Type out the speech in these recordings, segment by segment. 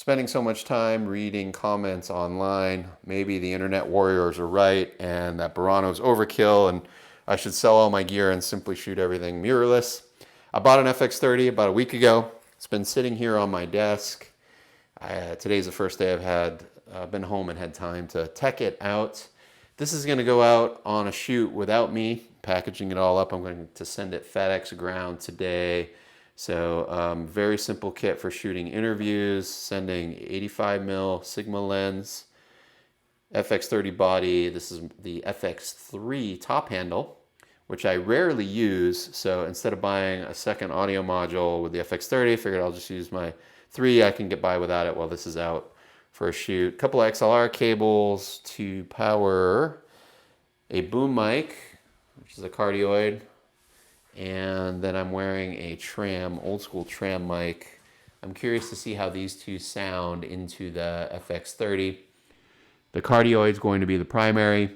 spending so much time reading comments online, maybe the internet warriors are right and that Burano's overkill and I should sell all my gear and simply shoot everything mirrorless. I bought an FX30 about a week ago. It's been sitting here on my desk. Today's the first day I've been home and had time to tech it out. This is going to go out on a shoot without me packaging it all up. I'm going to send it FedEx ground today. So very simple kit for shooting interviews, sending 85mm Sigma lens, FX30 body. This is the FX3 top handle, which I rarely use. So instead of buying a second audio module with the FX30, I figured I'll just use my 3. I can get by without it while this is out for a shoot. A couple of XLR cables to power a boom mic, which is a cardioid. And then I'm wearing a old school tram mic. I'm curious to see how these two sound into the FX30. The cardioid is going to be the primary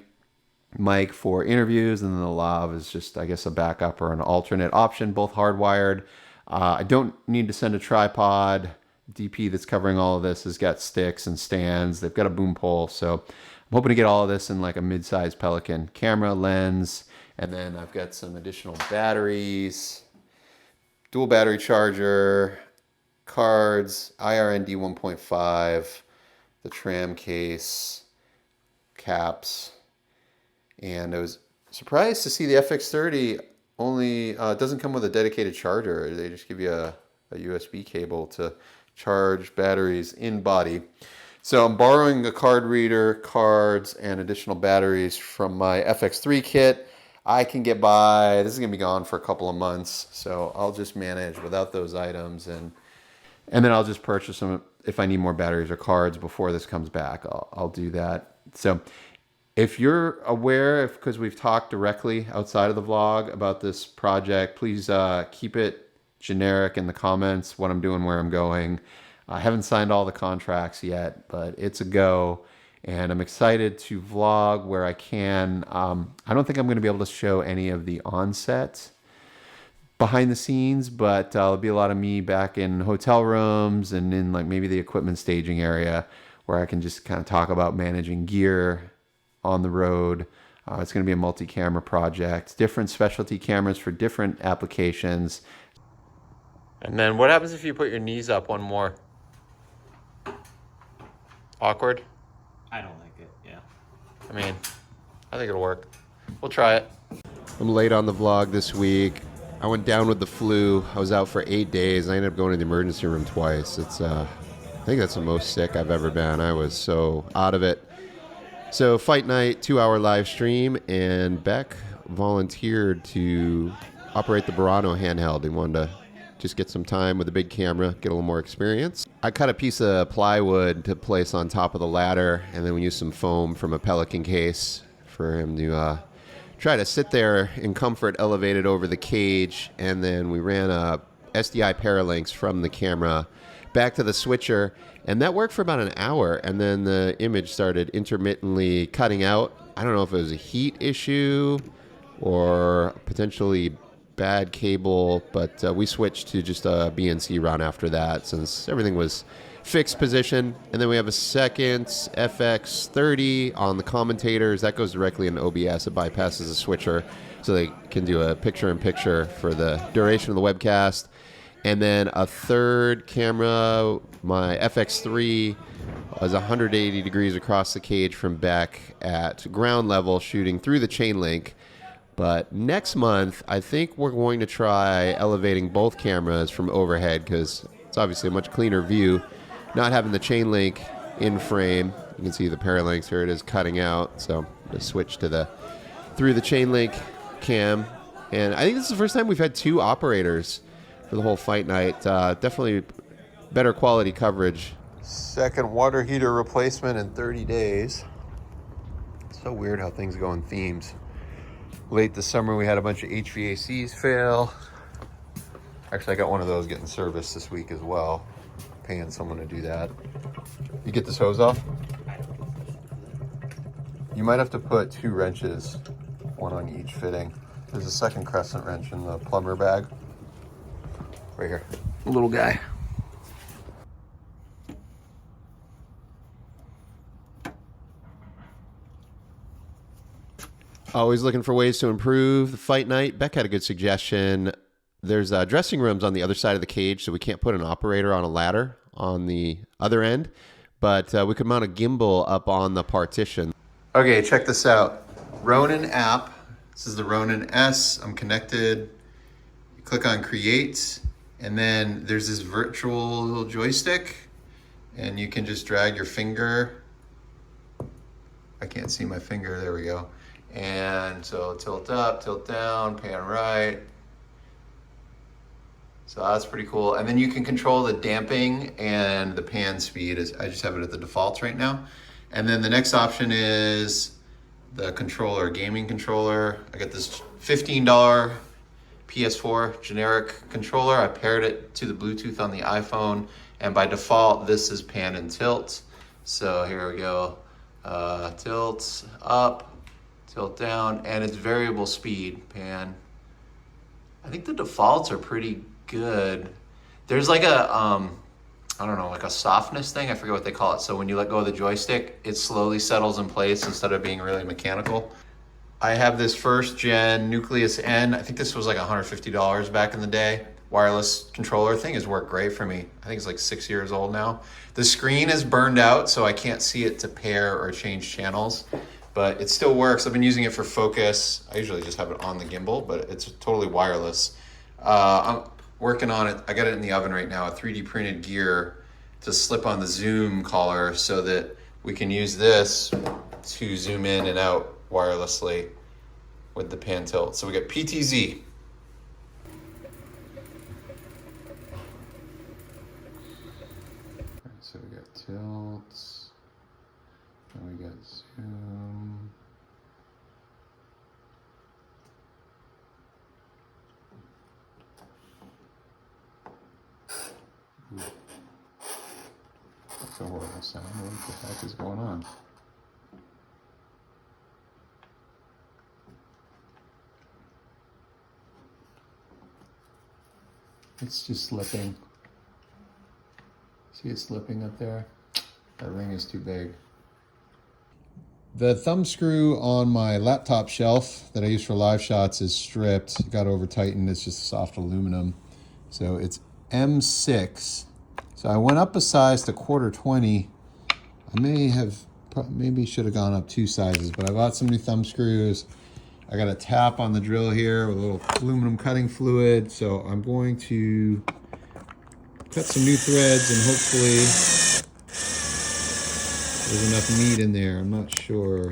mic for interviews, and then the lav is just, I guess, a backup or an alternate option, both hardwired. I don't need to send a tripod. DP that's covering all of this has got sticks and stands. They've got a boom pole, so I'm hoping to get all of this in like a mid-size Pelican camera, lens. And then I've got some additional batteries, dual battery charger, cards, IRND 1.5, the tram case, caps. And I was surprised to see the FX30 only doesn't come with a dedicated charger. They just give you a USB cable to charge batteries in body. So I'm borrowing a card reader, cards, and additional batteries from my FX3 kit. I can get by. This is going to be gone for a couple of months, so I'll just manage without those items, and then I'll just purchase them if I need more batteries or cards before this comes back. I'll do that. So if you're aware, because we've talked directly outside of the vlog about this project, please keep it generic in the comments, what I'm doing, where I'm going. I haven't signed all the contracts yet, but it's a go. And I'm excited to vlog where I can. I don't think I'm going to be able to show any of the on-set behind the scenes, but there'll be a lot of me back in hotel rooms and in like maybe the equipment staging area where I can just kind of talk about managing gear on the road. It's going to be a multi-camera project, different specialty cameras for different applications. And then what happens if you put your knees up one more? Awkward? I don't like it, yeah. I mean, I think it'll work. We'll try it. I'm late on the vlog this week. I went down with the flu. I was out for 8 days. I ended up going to the emergency room twice. I think that's the most sick I've ever been. I was so out of it. So fight night, 2-hour live stream, and Beck volunteered to operate the Burano handheld. He wanted to just get some time with a big camera, get a little more experience. I cut a piece of plywood to place on top of the ladder, and then we used some foam from a Pelican case for him to try to sit there in comfort, elevated over the cage, and then we ran a SDI paralinks from the camera back to the switcher, and that worked for about an hour, and then the image started intermittently cutting out. I don't know if it was a heat issue or potentially bad cable, but we switched to just a BNC run after that since everything was fixed position. And then we have a second FX30 on the commentators. That goes directly into OBS. It bypasses the switcher so they can do a picture-in-picture for the duration of the webcast. And then a third camera, my FX3, was 180 degrees across the cage from Beck at ground level, shooting through the chain link. But next month, I think we're going to try elevating both cameras from overhead because it's obviously a much cleaner view. Not having the chain link in frame. You can see the paralinks here. It is cutting out. So just switch to through the chain link cam. And I think this is the first time we've had 2 operators for the whole fight night. Definitely better quality coverage. Second water heater replacement in 30 days. It's so weird how things go in themes. Late this summer, we had a bunch of HVACs fail. Actually, I got one of those getting serviced this week as well. Paying someone to do that. You get this hose off? You might have to put 2 wrenches, one on each fitting. There's a second crescent wrench in the plumber bag. Right here. Little guy. Always looking for ways to improve the fight night. Beck had a good suggestion. There's dressing rooms on the other side of the cage, so we can't put an operator on a ladder on the other end, but we could mount a gimbal up on the partition. Okay, check this out. Ronin app. This is the Ronin S. I'm connected. You click on create, and then there's this virtual joystick, and you can just drag your finger. I can't see my finger. There we go. And so tilt up, tilt down, pan right. So that's pretty cool. And then you can control the damping and the pan speed. I just have it at the defaults right now. And then the next option is the controller, gaming controller. I got this $15 PS4 generic controller. I paired it to the Bluetooth on the iPhone. And by default, this is pan and tilt. So here we go. Tilt up, tilt down, and it's variable speed, pan. I think the defaults are pretty good. There's like a, I don't know, like a softness thing. I forget what they call it. So when you let go of the joystick, it slowly settles in place instead of being really mechanical. I have this first gen Nucleus N. I think this was like $150 back in the day. Wireless controller thing has worked great for me. I think it's like 6 years old now. The screen is burned out, so I can't see it to pair or change channels, but it still works. I've been using it for focus. I usually just have it on the gimbal, but it's totally wireless. I'm working on it. I got it in the oven right now, a 3D printed gear to slip on the zoom collar so that we can use this to zoom in and out wirelessly with the pan tilt. So we got PTZ. So we got tilts, and we got zoom. Ooh. That's a horrible sound. What the heck is going on? It's just slipping. See it slipping up there? That ring is too big. The thumb screw on my laptop shelf that I use for live shots is stripped. It got over tightened. It's just soft aluminum. So it's M6. So I went up a size to 1/4 I maybe should have gone up 2 sizes, but I bought some new thumb screws. I got a tap on the drill here with a little aluminum cutting fluid. So I'm going to cut some new threads and hopefully there's enough meat in there. I'm not sure.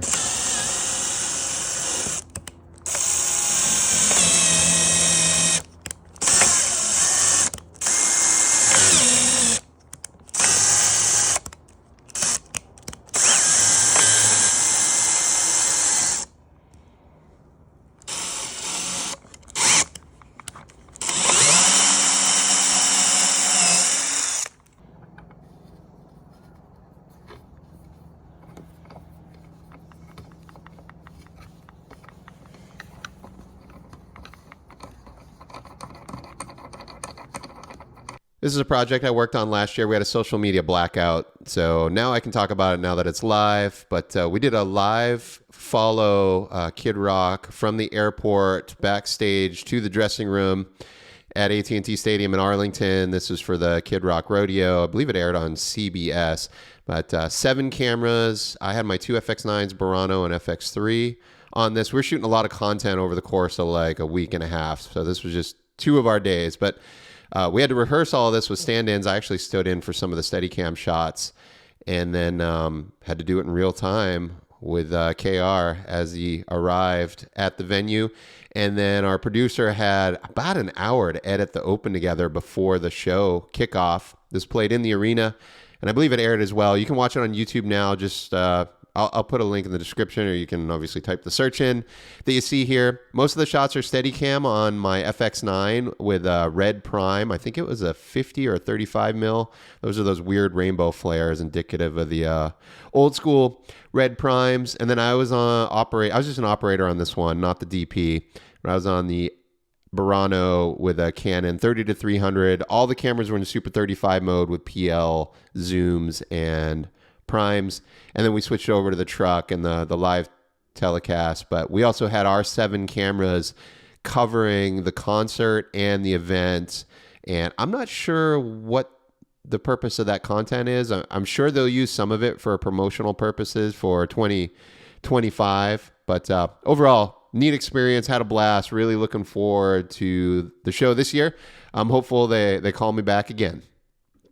This is a project I worked on last year. We had a social media blackout, so now I can talk about it now that it's live. But we did a live follow Kid Rock from the airport backstage to the dressing room at AT&T Stadium in Arlington. This was for the Kid Rock Rodeo. I believe it aired on CBS. But 7 cameras. I had my 2 FX9s, Burano and FX3 on this. We're shooting a lot of content over the course of like a week and a half. So this was just 2 of our days. But we had to rehearse all of this with stand-ins. I actually stood in for some of the Steadicam shots and then had to do it in real time with KR as he arrived at the venue. And then our producer had about an hour to edit the open together before the show kickoff. This played in the arena, and I believe it aired as well. You can watch it on YouTube now. Just I'll put a link in the description, or you can obviously type the search in that you see here. Most of the shots are Steadicam on my FX9 with red prime. I think it was a 50 or a 35 mil. Those are those weird rainbow flares indicative of the old school red primes. And then I was just an operator on this one, not the DP. But I was on the Burano with a Canon 30-300. All the cameras were in Super 35 mode with PL zooms and primes, and then we switched over to the truck, and the live telecast, but we also had our 7 cameras covering the concert and the event. And I'm not sure what the purpose of that content is. I'm sure they'll use some of it for promotional purposes for 2025. But overall, neat experience. Had a blast. Really looking forward to the show this year. I'm hopeful they call me back again.